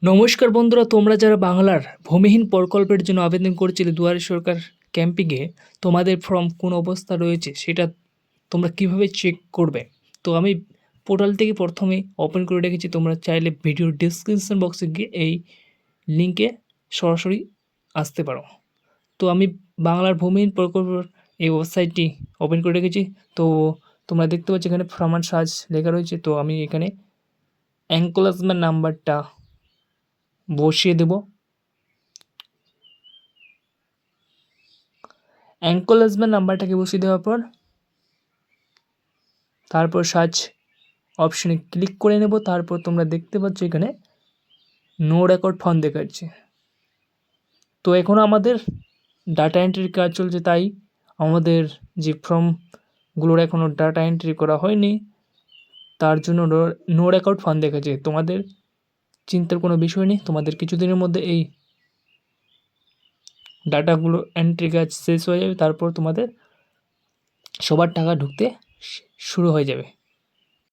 নমস্কার বন্ধুরা, তোমরা যারা বাংলার ভূমিহীন প্রকল্পের জন্য আবেদন করেছিলে দুয়ারে সরকার ক্যাম্পে, তোমাদের ফর্ম কোন অবস্থা রয়েছে সেটা তোমরা কিভাবে চেক করবে। তো আমি পোর্টাল থেকে প্রথমে ওপেন করে রেখেছি। তোমরা চাইলে ভিডিওর ডিসক্রিপশন বক্সে গিয়ে এই লিঙ্কে সরাসরি আসতে পারো। তো আমি বাংলার ভূমিহীন প্রকল্পের এই ওয়েবসাইটটি ওপেন করে রেখেছি। তো তোমরা দেখতে পাচ্ছ এখানে ফর্ম অ্যান্ড সার্চ লেখা রয়েছে। তো আমি এখানে অ্যাঙ্কোলেজমেন্ট নাম্বারটা বসিয়ে দেব। অ্যাঙ্কোলেজমেন্ট নাম্বারটাকে বসিয়ে দেওয়ার পর তারপর সার্চ অপশনে ক্লিক করে নেব। তারপর তোমরা দেখতে পাচ্ছ এখানে নো রেকর্ড ফর্ম দেখাচ্ছে। তো এখন আমাদের ডাটা এন্ট্রির কাজ চলছে, তাই আমাদের যে ফর্মগুলোর এখনও ডাটা এন্ট্রি করা হয়নি তার জন্য নো রেকর্ড ফর্ম দেখাচ্ছে। তোমাদের চিন্তার কোনো বিষয় নেই, তোমাদের কিছুদিনের মধ্যে এই ডাটাগুলো এন্ট্রি কাজ শেষ হয়ে যাবে। তারপর তোমাদের সবার টাকা ঢুকতে শুরু হয়ে যাবে।